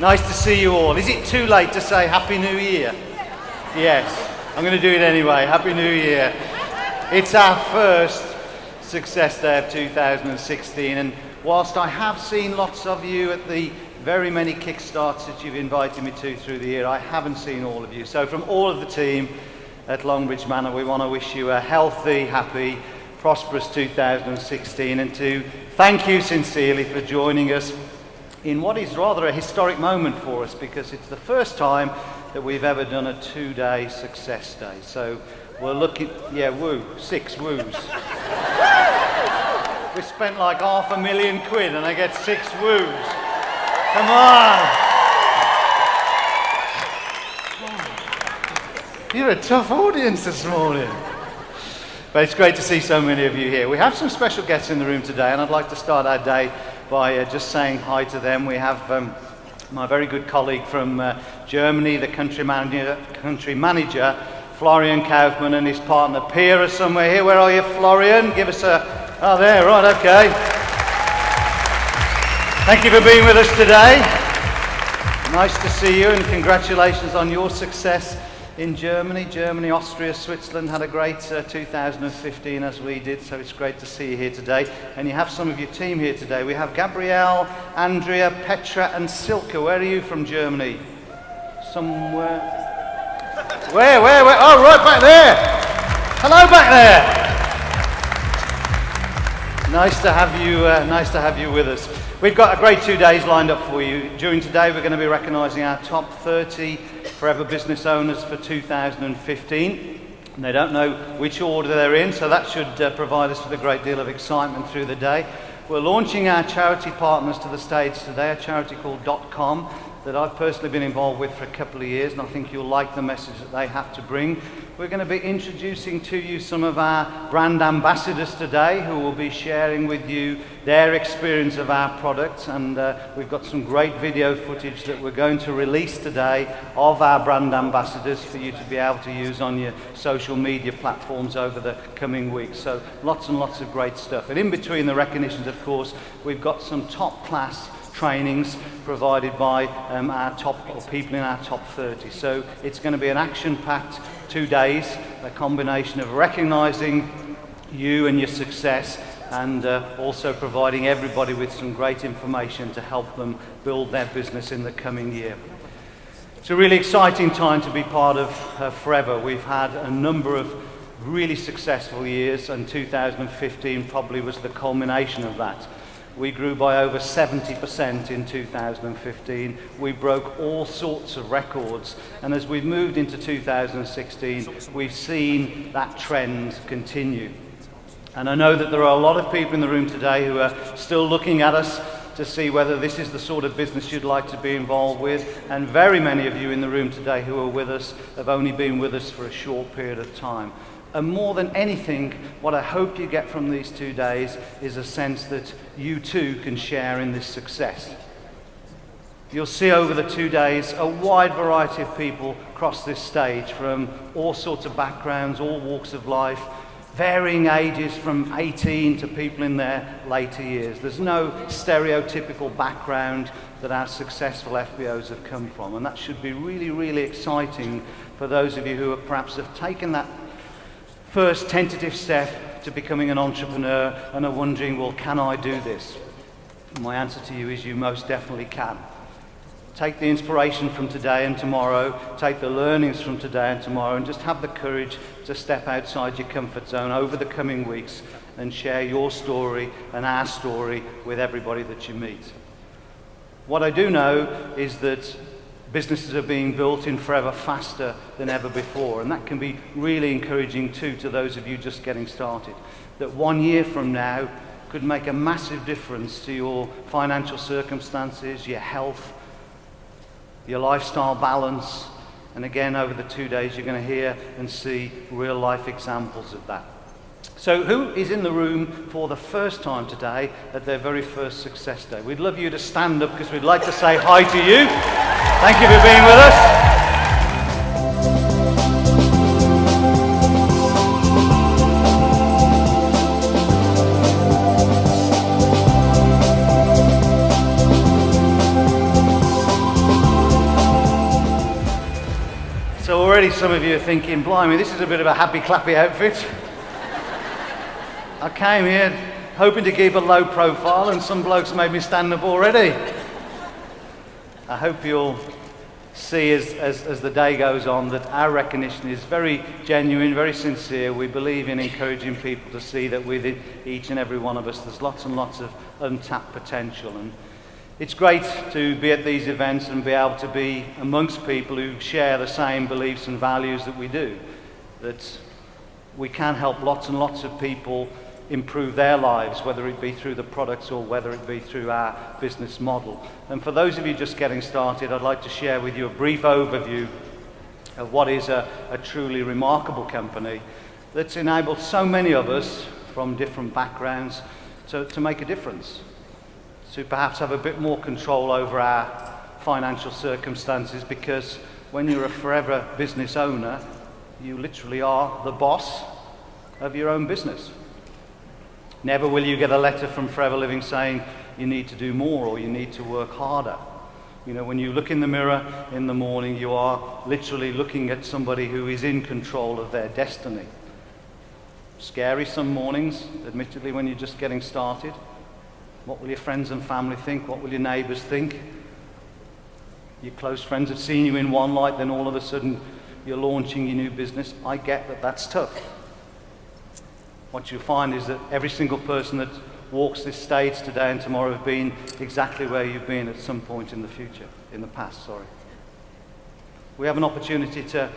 Nice to see you all. Is it too late to say Happy New Year? Yes, I'm going to do it anyway. Happy New Year. It's our first Success Day of 2016, and whilst I have seen lots of you at the very many Kickstarts that you've invited me to through the year, I haven't seen all of you. So from all of the team at Longbridge Manor, we want to wish you a healthy, happy, prosperous 2016, and to thank you sincerely for joining us in what is rather a historic moment for us, because it's the first time that we've ever done a 2-day Success Day. So we're looking, 6 woos. We spent like £500,000 and I get 6 woos. Come on. You're a tough audience this morning. But it's great to see so many of you here. We have some special guests in the room today, and I'd like to start our day by just saying hi to them. We have my very good colleague from Germany, the country manager, Florian Kaufmann, and his partner Pia are somewhere here. Where are you, Florian? Give us a... Oh, there, right, okay. Thank you for being with us today. Nice to see you, and congratulations on your success in Germany. Germany, Austria, Switzerland had a great 2015 as we did, so it's great to see you here today. And you have some of your team here today. We have Gabrielle, Andrea, Petra and Silke. Where are you from Germany? Somewhere... Where? Oh, right back there! Hello back there! Nice to have you with us. We've got a great 2 days lined up for you. During today we're going to be recognising our top 30 Forever Business Owners for 2015. And they don't know which order they're in, so that should provide us with a great deal of excitement through the day. We're launching our charity partners to the stage today, a charity called .com that I've personally been involved with for a couple of years, and I think you'll like the message that they have to bring. We're going to be introducing to you some of our brand ambassadors today who will be sharing with you their experience of our products, and we've got some great video footage that we're going to release today of our brand ambassadors for you to be able to use on your social media platforms over the coming weeks. So lots and lots of great stuff. And in between the recognitions, of course, we've got some top class trainings provided by our top people in our top 30. So it's going to be an action-packed 2 days, a combination of recognising you and your success, and also providing everybody with some great information to help them build their business in the coming year. It's a really exciting time to be part of Forever. We've had a number of really successful years, and 2015 probably was the culmination of that. We grew by over 70% in 2015. We broke all sorts of records. And as we've moved into 2016, we've seen that trend continue. And I know that there are a lot of people in the room today who are still looking at us to see whether this is the sort of business you'd like to be involved with. And very many of you in the room today who are with us have only been with us for a short period of time. And more than anything, what I hope you get from these 2 days is a sense that you too can share in this success. You'll see over the 2 days a wide variety of people cross this stage from all sorts of backgrounds, all walks of life, varying ages from 18 to people in their later years. There's no stereotypical background that our successful FBOs have come from, and that should be really, really exciting for those of you who perhaps have taken that first tentative step to becoming an entrepreneur and are wondering, well, can I do this? My answer to you is you most definitely can. Take the inspiration from today and tomorrow, take the learnings from today and tomorrow, and just have the courage to step outside your comfort zone over the coming weeks and share your story and our story with everybody that you meet. What I do know is that businesses are being built in Forever faster than ever before, and that can be really encouraging too to those of you just getting started. That 1 year from now could make a massive difference to your financial circumstances, your health, your lifestyle balance, and again over the 2 days you're going to hear and see real life examples of that. So who is in the room for the first time today at their very first Success Day? We'd love you to stand up because we'd like to say hi to you. Thank you for being with us. some of you are thinking, blimey, this is a bit of a happy clappy outfit. I came here hoping to keep a low profile and some blokes made me stand up already. I hope you'll see as the day goes on that our recognition is very genuine, very sincere. We believe in encouraging people to see that within each and every one of us there's lots and lots of untapped potential. And it's great to be at these events and be able to be amongst people who share the same beliefs and values that we do. That we can help lots and lots of people improve their lives, whether it be through the products or whether it be through our business model. And for those of you just getting started, I'd like to share with you a brief overview of what is a truly remarkable company that's enabled so many of us from different backgrounds to make a difference, to perhaps have a bit more control over our financial circumstances, because when you're a forever business owner, you literally are the boss of your own business. Never will you get a letter from Forever Living saying you need to do more or you need to work harder. You know, when you look in the mirror in the morning, you are literally looking at somebody who is in control of their destiny. Scary some mornings, admittedly, when you're just getting started. What will your friends and family think? What will your neighbours think? Your close friends have seen you in one light, then all of a sudden you're launching your new business. I get that that's tough. What you'll find is that every single person that walks this stage today and tomorrow have been exactly where you've been at some point in the past. We have an opportunity to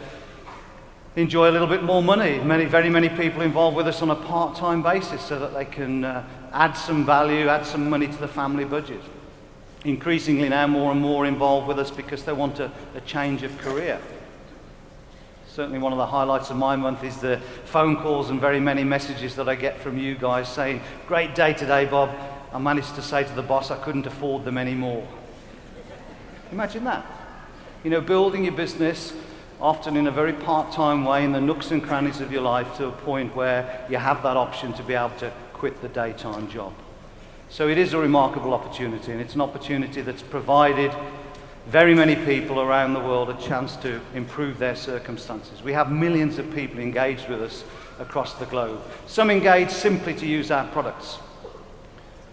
enjoy a little bit more money. Very many people involved with us on a part-time basis so that they can add some value, add some money to the family budget. Increasingly now more and more involved with us because they want a change of career. Certainly one of the highlights of my month is the phone calls and very many messages that I get from you guys saying, great day today, Bob. I managed to say to the boss I couldn't afford them anymore. Imagine that. You know, building your business often in a very part-time way in the nooks and crannies of your life to a point where you have that option to be able to quit the daytime job. So it is a remarkable opportunity, and it's an opportunity that's provided very many people around the world a chance to improve their circumstances. We have millions of people engaged with us across the globe. Some engaged simply to use our products.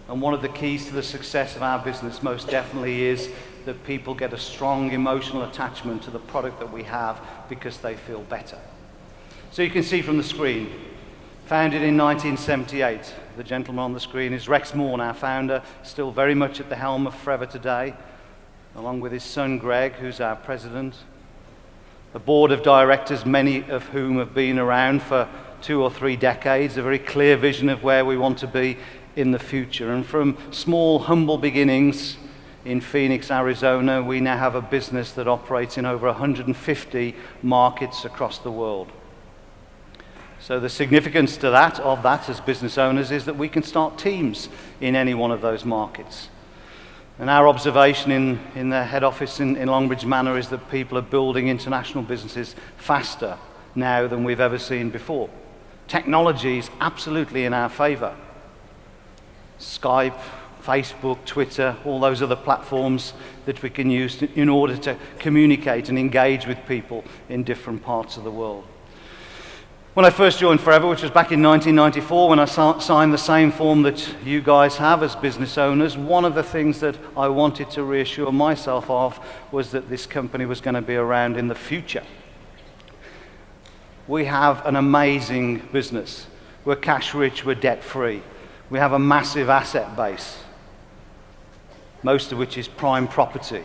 And one of the keys to the success of our business most definitely is that people get a strong emotional attachment to the product that we have because they feel better. So you can see from the screen, founded in 1978. The gentleman on the screen is Rex Morn, our founder, still very much at the helm of Forever today, along with his son Greg, who's our president. A board of directors, many of whom have been around for 2 or 3 decades, a very clear vision of where we want to be in the future. And from small, humble beginnings in Phoenix, Arizona, we now have a business that operates in over 150 markets across the world. So the significance of that as business owners is that we can start teams in any one of those markets. And our observation in the head office in Longbridge Manor is that people are building international businesses faster now than we've ever seen before. Technology is absolutely in our favor. Skype, Facebook, Twitter, all those other platforms that we can use in order to communicate and engage with people in different parts of the world. When I first joined Forever, which was back in 1994, when I signed the same form that you guys have as business owners, one of the things that I wanted to reassure myself of was that this company was going to be around in the future. We have an amazing business. We're cash rich, we're debt free. We have a massive asset base, most of which is prime property.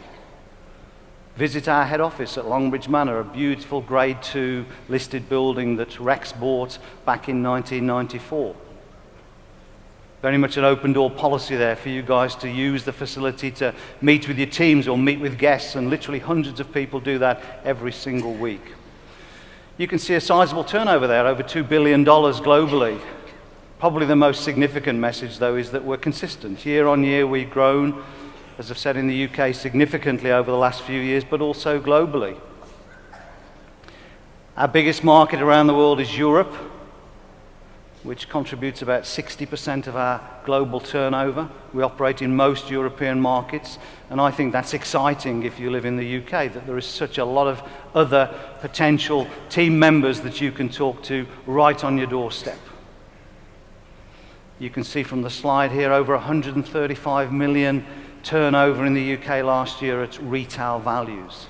Visit our head office at Longbridge Manor, a beautiful Grade 2 listed building that Rex bought back in 1994. Very much an open door policy there for you guys to use the facility to meet with your teams or meet with guests, and literally hundreds of people do that every single week. You can see a sizable turnover there, over $2 billion globally. Probably the most significant message, though, is that we're consistent. Year on year, we've grown, as I've said, in the UK significantly over the last few years, but also globally. Our biggest market around the world is Europe. which contributes about 60% of our global turnover. We operate in most European markets, and I think that's exciting if you live in the UK, that there is such a lot of other potential team members that you can talk to right on your doorstep. You can see from the slide here over 135 million turnover in the UK last year at retail values.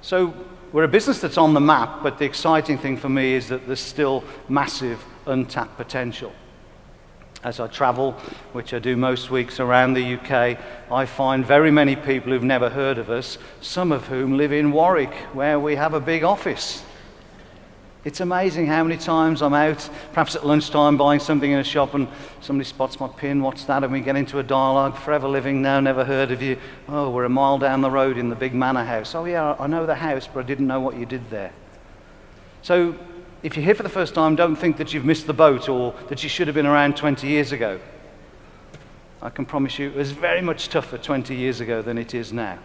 So we're a business that's on the map, but the exciting thing for me is that there's still massive untapped potential. As I travel, which I do most weeks around the UK, I find very many people who've never heard of us, some of whom live in Warwick, where we have a big office. It's amazing how many times I'm out, perhaps at lunchtime, buying something in a shop and somebody spots my pin, what's that? And we get into a dialogue, Forever Living, no, never heard of you. Oh, we're a mile down the road in the big manor house. Oh yeah, I know the house, but I didn't know what you did there. So if you're here for the first time, don't think that you've missed the boat or that you should have been around 20 years ago. I can promise you it was very much tougher 20 years ago than it is now.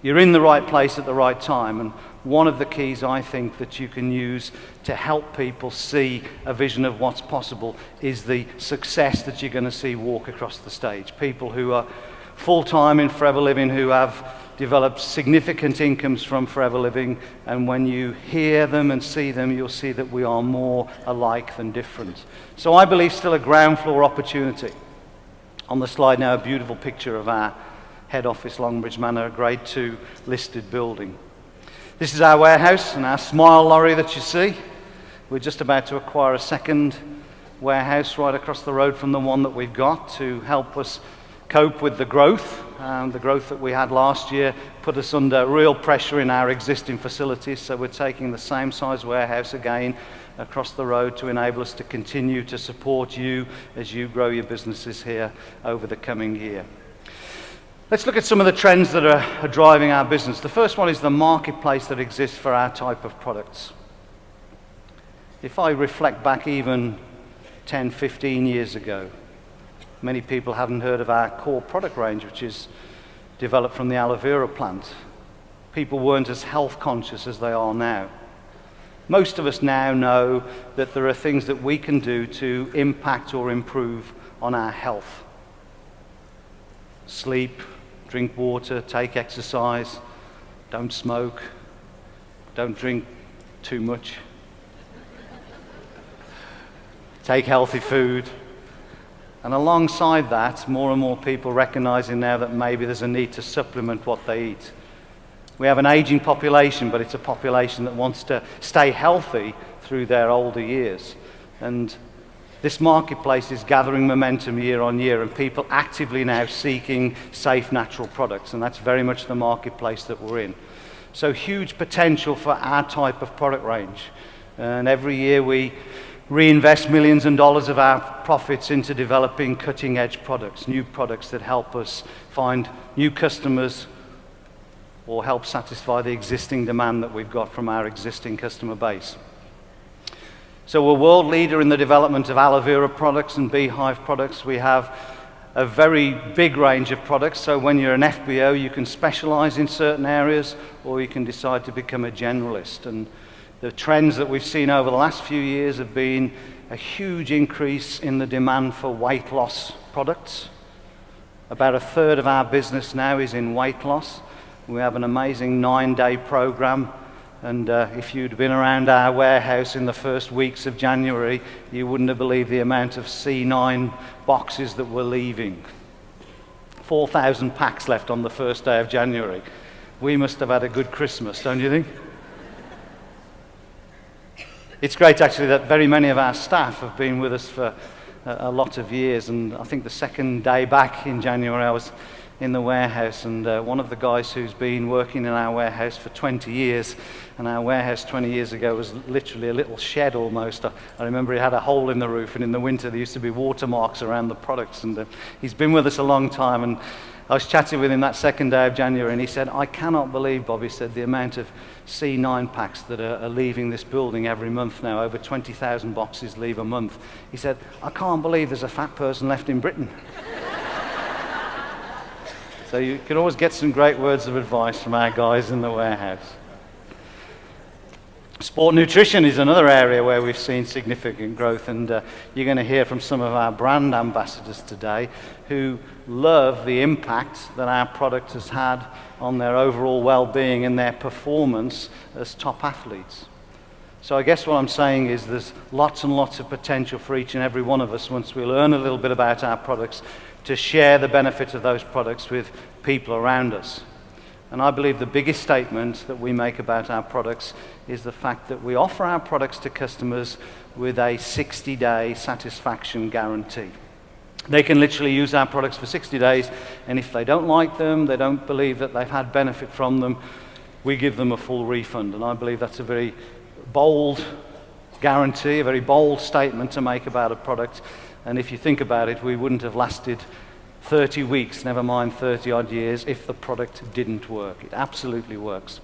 You're in the right place at the right time, and one of the keys I think that you can use to help people see a vision of what's possible is the success that you're going to see walk across the stage. People who are full-time in Forever Living, who have developed significant incomes from Forever Living, and when you hear them and see them, you'll see that we are more alike than different. So I believe still a ground floor opportunity. On the slide now, a beautiful picture of our head office, Longbridge Manor, a Grade 2 listed building. This is our warehouse and our smile lorry that you see. We're just about to acquire a second warehouse right across the road from the one that we've got to help us cope with the growth. The growth that we had last year put us under real pressure in our existing facilities, so we're taking the same size warehouse again across the road to enable us to continue to support you as you grow your businesses here over the coming year. Let's look at some of the trends that are driving our business. The first one is the marketplace that exists for our type of products. If I reflect back even 10, 15 years ago, many people hadn't heard of our core product range, which is developed from the aloe vera plant. People weren't as health conscious as they are now. Most of us now know that there are things that we can do to impact or improve on our health. Sleep, drink water, take exercise, don't smoke, don't drink too much, take healthy food. And alongside that, more and more people recognizing now that maybe there's a need to supplement what they eat. We have an aging population, but it's a population that wants to stay healthy through their older years. And this marketplace is gathering momentum year on year, and people actively now seeking safe, natural products, and that's very much the marketplace that we're in. So huge potential for our type of product range. And every year we reinvest millions and dollars of our profits into developing cutting-edge products, new products that help us find new customers or help satisfy the existing demand that we've got from our existing customer base. So we're a world leader in the development of aloe vera products and beehive products. We have a very big range of products, so when you're an FBO, you can specialize in certain areas, or you can decide to become a generalist. And the trends that we've seen over the last few years have been a huge increase in the demand for weight loss products. About a third of our business now is in weight loss. We have an amazing 9-day program, and if you'd been around our warehouse in the first weeks of January, you wouldn't have believed the amount of C9 boxes that were leaving. 4,000 packs left on the first day of January. We must have had a good Christmas, don't you think? It's great actually that very many of our staff have been with us for a lot of years, and I think the second day back in January I was in the warehouse, and one of the guys who's been working in our warehouse for 20 years, and our warehouse 20 years ago was literally a little shed almost. I remember it had a hole in the roof, and in the winter there used to be watermarks around the products, and he's been with us a long time. And I was chatting with him that second day of January, and he said, "I cannot believe," Bobby said, "the amount of C9 packs that are leaving this building every month now. Over 20,000 boxes leave a month." He said, "I can't believe there's a fat person left in Britain." So you can always get some great words of advice from our guys in the warehouse. Sport nutrition is another area where we've seen significant growth, and you're going to hear from some of our brand ambassadors today who love the impact that our product has had on their overall well-being and their performance as top athletes. So I guess what I'm saying is there's lots and lots of potential for each and every one of us, once we learn a little bit about our products, to share the benefits of those products with people around us. And I believe the biggest statement that we make about our products is the fact that we offer our products to customers with a 60-day satisfaction guarantee. They can literally use our products for 60 days, and if they don't like them, they don't believe that they've had benefit from them, we give them a full refund. And I believe that's a very bold guarantee, a very bold statement to make about a product. And if you think about it, we wouldn't have lasted 30 weeks, never mind 30 odd years, if the product didn't work. It absolutely works.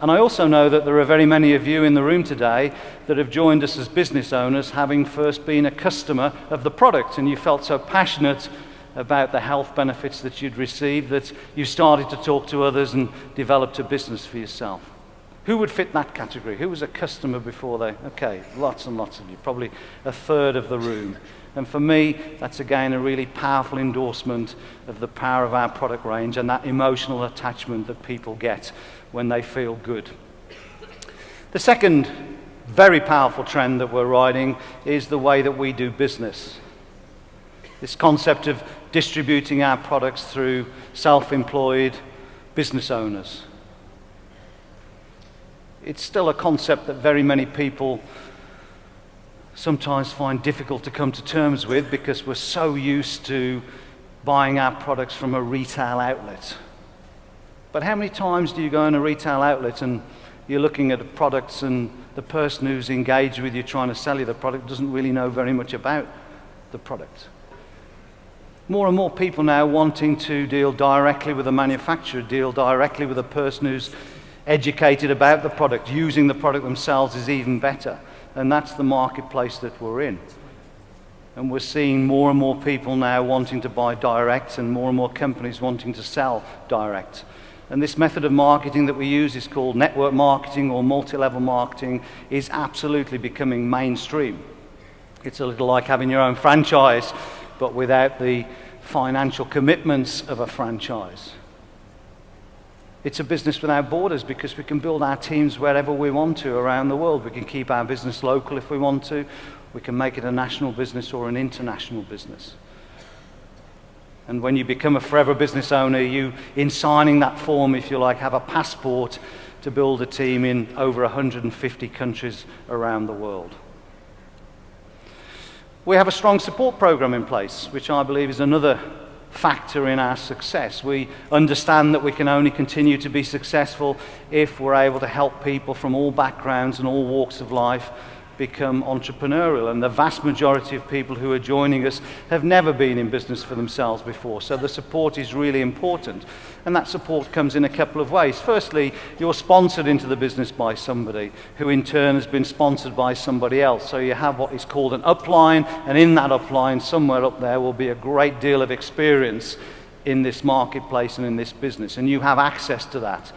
And I also know that there are very many of you in the room today that have joined us as business owners, having first been a customer of the product, and you felt so passionate about the health benefits that you'd received that you started to talk to others and developed a business for yourself. Who would fit that category? Who was a customer before they? Okay, lots and lots of you, probably a third of the room. And for me, that's again a really powerful endorsement of the power of our product range and that emotional attachment that people get when they feel good. The second very powerful trend that we're riding is the way that we do business. This concept of distributing our products through self-employed business owners. It's still a concept that very many people sometimes find difficult to come to terms with because we're so used to buying our products from a retail outlet. But how many times do you go in a retail outlet and you're looking at the products and the person who's engaged with you trying to sell you the product doesn't really know very much about the product? More and more people now wanting to deal directly with the manufacturer, deal directly with a person who's educated about the product, using the product themselves is even better. And that's the marketplace that we're in. And we're seeing more and more people now wanting to buy direct and more companies wanting to sell direct. And this method of marketing that we use is called network marketing or multi-level marketing, is absolutely becoming mainstream. It's a little like having your own franchise, but without the financial commitments of a franchise. It's a business without borders because we can build our teams wherever we want to around the world. We can keep our business local if we want to. We can make it a national business or an international business. And when you become a forever business owner, you, in signing that form, if you like, have a passport to build a team in over 150 countries around the world. We have a strong support program in place, which I believe is another factor in our success. We understand that we can only continue to be successful if we're able to help people from all backgrounds and all walks of life become entrepreneurial. And the vast majority of people who are joining us have never been in business for themselves before. So the support is really important. And that support comes in a couple of ways. Firstly, you're sponsored into the business by somebody who in turn has been sponsored by somebody else. So you have what is called an upline, and in that upline, somewhere up there, will be a great deal of experience in this marketplace and in this business. And you have access to that.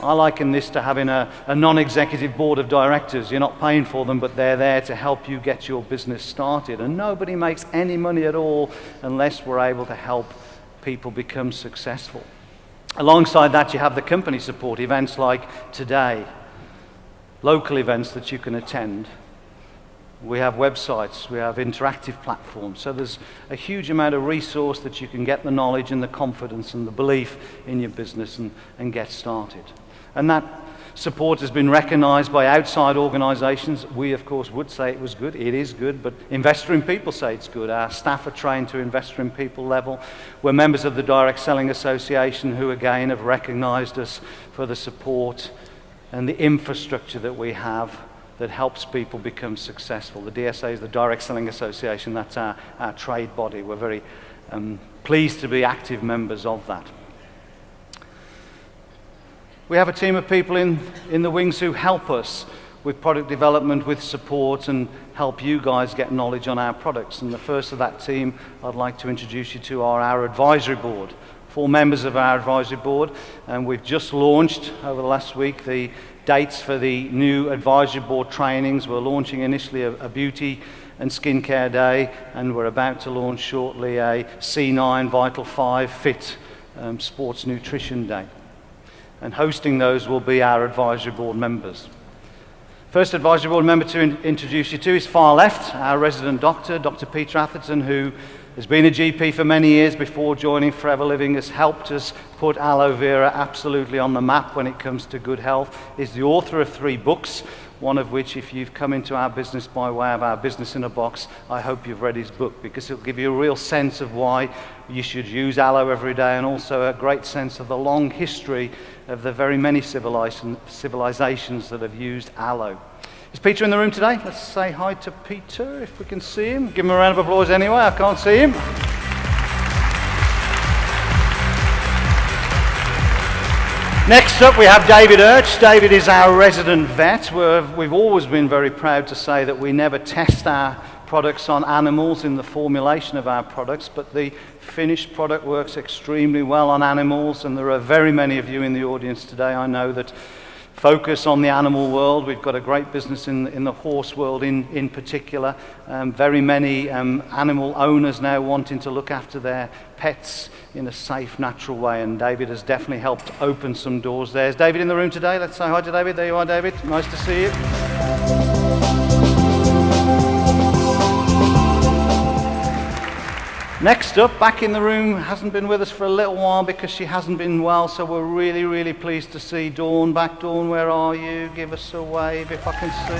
I liken this to having a non-executive board of directors. You're not paying for them, but they're there to help you get your business started. And nobody makes any money at all unless we're able to help people become successful. Alongside that, you have the company support, events like today, local events that you can attend. We have websites, we have interactive platforms. So there's a huge amount of resource that you can get the knowledge and the confidence and the belief in your business and get started. And that support has been recognized by outside organizations. We, of course, would say it was good. It is good, but Investor in People say it's good. Our staff are trained to Investor in People level. We're members of the Direct Selling Association, who, again, have recognized us for the support and the infrastructure that we have that helps people become successful. The DSA is the Direct Selling Association. That's our trade body. We're very pleased to be active members of that. We have a team of people in the wings who help us with product development, with support, and help you guys get knowledge on our products. And the first of that team I'd like to introduce you to are our advisory board. 4 members of our advisory board, and we've just launched over the last week the dates for the new advisory board trainings. We're launching initially a beauty and skincare day, and we're about to launch shortly a C9 Vital 5 Fit sports nutrition day. And hosting those will be our advisory board members. First advisory board member to introduce you to is far left, our resident doctor, Dr. Peter Atherton, who has been a GP for many years before joining Forever Living, has helped us put aloe vera absolutely on the map when it comes to good health. Is the author of 3 books, one of which, if you've come into our business by way of our Business in a Box, I hope you've read his book, because it'll give you a real sense of why you should use aloe every day, and also a great sense of the long history of the very many civilizations that have used aloe. Is Peter in the room today? Let's say hi to Peter if we can see him. Give him a round of applause anyway, I can't see him. Next up we have David Urch. David is our resident vet. We've always been very proud to say that we never test our products on animals in the formulation of our products, but the finished product works extremely well on animals, and there are very many of you in the audience today, I know, that focus on the animal world. We've got a great business in the horse world in particular. Very many animal owners now wanting to look after their pets in a safe, natural way, and David has definitely helped open some doors there. Is David in the room today? Let's say hi to David. There you are, David. Nice to see you. Next up, back in the room, hasn't been with us for a little while because she hasn't been well, so we're really, really pleased to see Dawn back. Dawn, where are you? Give us a wave if I can see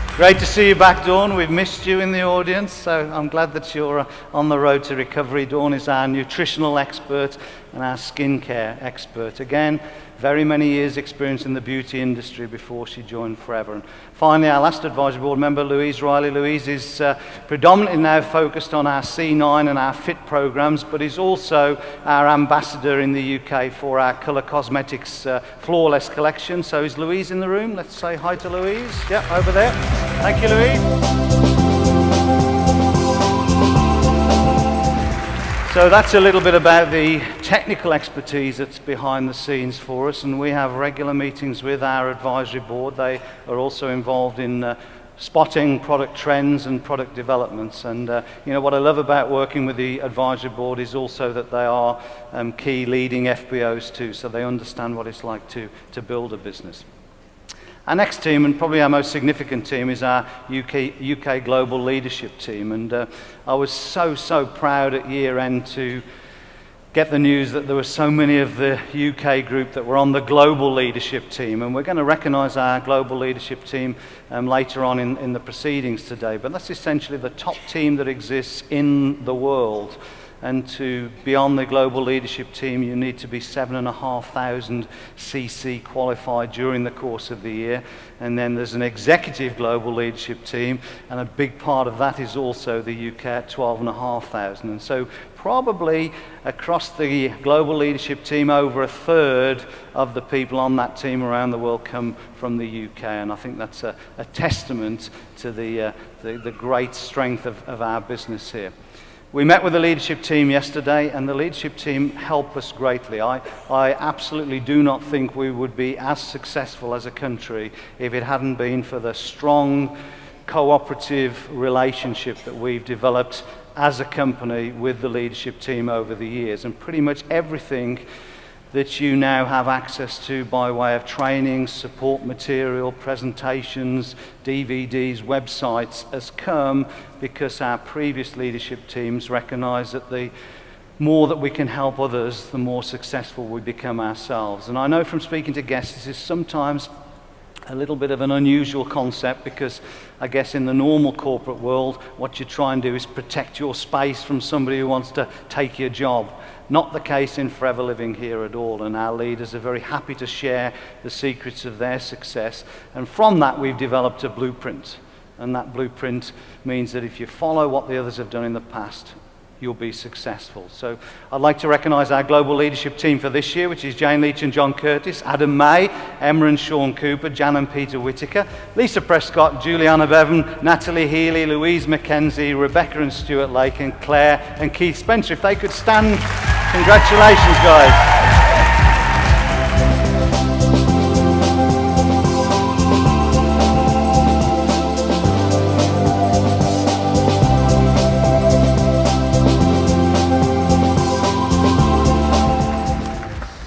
you. Great to see you back, Dawn. We've missed you in the audience, so I'm glad that you're on the road to recovery. Dawn is our nutritional expert and our skincare expert. Again, very many years experience in the beauty industry before she joined Forever. And finally, our last advisory board member, Louise Riley. Louise is predominantly now focused on our C9 and our FIT programs, but is also our ambassador in the UK for our Colour Cosmetics Flawless collection. So is Louise in the room? Let's say hi to Louise. Yep, over there. Thank you, Louise. So that's a little bit about the technical expertise that's behind the scenes for us, and we have regular meetings with our advisory board. They are also involved in spotting product trends and product developments, and what I love about working with the advisory board is also that they are key leading FBOs too, so they understand what it's like to build a business. Our next team, and probably our most significant team, is our UK Global Leadership team. And I was so proud at year end to get the news that there were so many of the UK group that were on the Global Leadership team. And we're going to recognise our Global Leadership team later on in the proceedings today. But that's essentially the top team that exists in the world. And to be on the Global Leadership team, you need to be 7,500 CC qualified during the course of the year. And then there's an executive Global Leadership team, and a big part of that is also the UK at 12,500. And so probably across the Global Leadership team, over a third of the people on that team around the world come from the UK. And I think that's a testament to the great strength of our business here. We met with the leadership team yesterday, and the leadership team helped us greatly. I absolutely do not think we would be as successful as a country if it hadn't been for the strong cooperative relationship that we've developed as a company with the leadership team over the years. And pretty much everything that you now have access to by way of training, support material, presentations, DVDs, websites has come because our previous leadership teams recognize that the more that we can help others, the more successful we become ourselves. And I know from speaking to guests, this is sometimes a little bit of an unusual concept, because I guess in the normal corporate world, what you try and do is protect your space from somebody who wants to take your job. Not the case in Forever Living here at all, and our leaders are very happy to share the secrets of their success. And from that, we've developed a blueprint. And that blueprint means that if you follow what the others have done in the past, you'll be successful. So I'd like to recognise our global leadership team for this year, which is Jane Leach and John Curtis, Adam May, Emma and Sean Cooper, Jan and Peter Whitaker, Lisa Prescott, Juliana Bevan, Natalie Healy, Louise McKenzie, Rebecca and Stuart Lake, and Claire and Keith Spencer. If they could stand, congratulations, guys.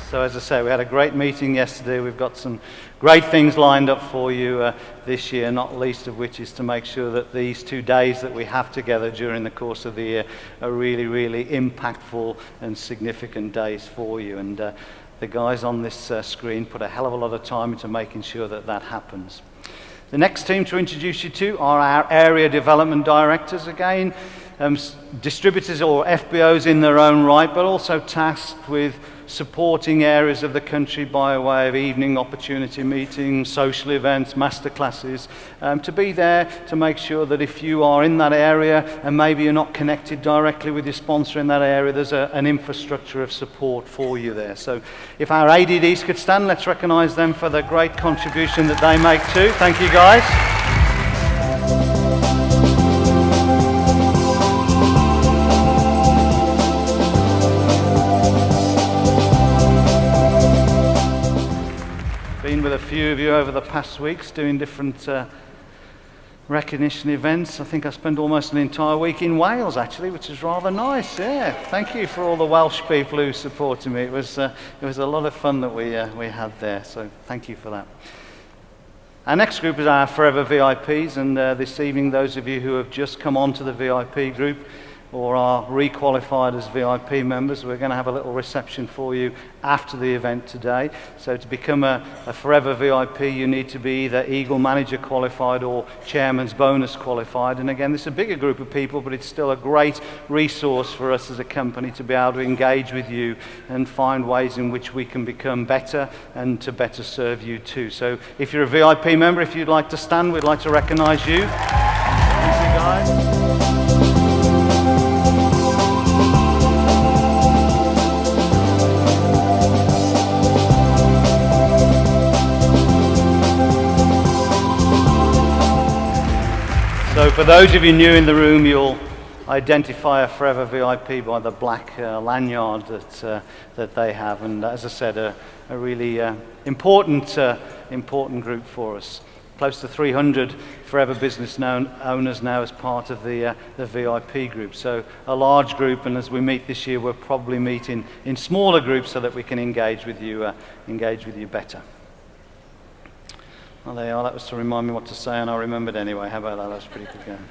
So as I say, we had a great meeting yesterday. We've got some great things lined up for you this year, not least of which is to make sure that these 2 days that we have together during the course of the year are really, really impactful and significant days for you. And the guys on this screen put a hell of a lot of time into making sure that that happens. The next team to introduce you to are our area development directors again, distributors or FBOs in their own right, but also tasked with supporting areas of the country by way of evening opportunity meetings, social events, masterclasses, to be there to make sure that if you are in that area and maybe you're not connected directly with your sponsor in that area, there's an infrastructure of support for you there. So if our ADDs could stand, let's recognise them for the great contribution that they make too. Thank you, guys. Been with a few of you over the past weeks doing different recognition events. I think I spent almost an entire week in Wales actually, which is rather nice. Yeah, thank you for all the Welsh people who supported me. It was a lot of fun that we had there, so thank you for that. Our next group is our Forever VIPs, and this evening those of you who have just come onto the VIP group or are requalified as VIP members, we're going to have a little reception for you after the event today. So to become a Forever VIP, you need to be either Eagle Manager qualified or Chairman's Bonus qualified. And again, this is a bigger group of people, but it's still a great resource for us as a company to be able to engage with you and find ways in which we can become better and to better serve you too. So if you're a VIP member, if you'd like to stand, we'd like to recognise you. Thank you, guys. So for those of you new in the room, you'll identify a Forever VIP by the black lanyard that they have. And as I said, a really important group for us. Close to 300 Forever Business owners now as part of the VIP group. So a large group, and as we meet this year, we'll probably meet in smaller groups so that we can engage with you better. Well, there you are. That was to remind me what to say, and I remembered anyway. How about that? That was pretty good going.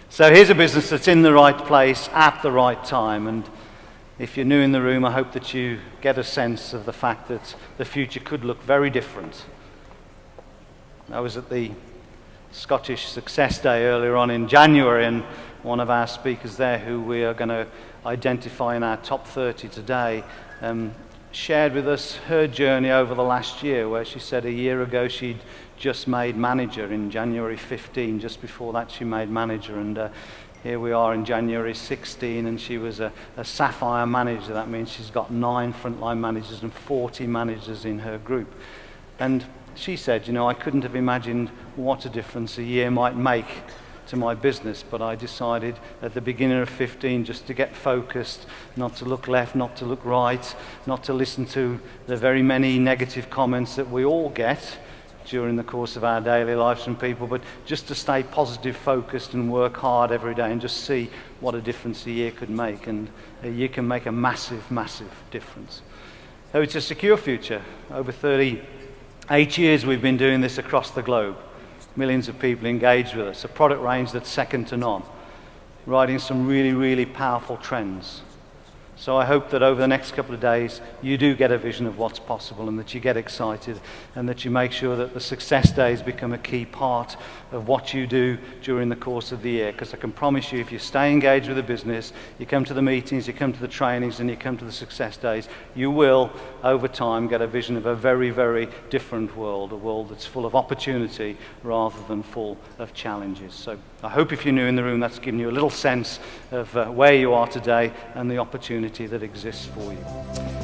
So here's a business that's in the right place at the right time. And if you're new in the room, I hope that you get a sense of the fact that the future could look very different. I was at the Scottish Success Day earlier on in January, and one of our speakers there, who we are going to identify in our top 30 today, shared with us her journey over the last year, where she said a year ago she'd just made manager in January 15. Just before that she made manager, and here we are in January 16, and she was a sapphire manager. That means she's got 9 frontline managers and 40 managers in her group. And she said, you know, I couldn't have imagined what a difference a year might make to my business, but I decided at the beginning of 15 just to get focused, not to look left, not to look right, not to listen to the very many negative comments that we all get during the course of our daily lives from people, but just to stay positive, focused, and work hard every day and just see what a difference a year could make. And a year can make a massive, massive difference. So it's a secure future. Over 38 years we've been doing this across the globe. Millions of people engaged with us. A product range that's second to none. Riding some really, really powerful trends. So I hope that over the next couple of days you do get a vision of what's possible, and that you get excited, and that you make sure that the success days become a key part of what you do during the course of the year. Because I can promise you, if you stay engaged with the business, you come to the meetings, you come to the trainings, and you come to the success days, you will over time get a vision of a very, very different world, a world that's full of opportunity rather than full of challenges. So I hope if you're new in the room, that's given you a little sense of where you are today and the opportunity that exists for you.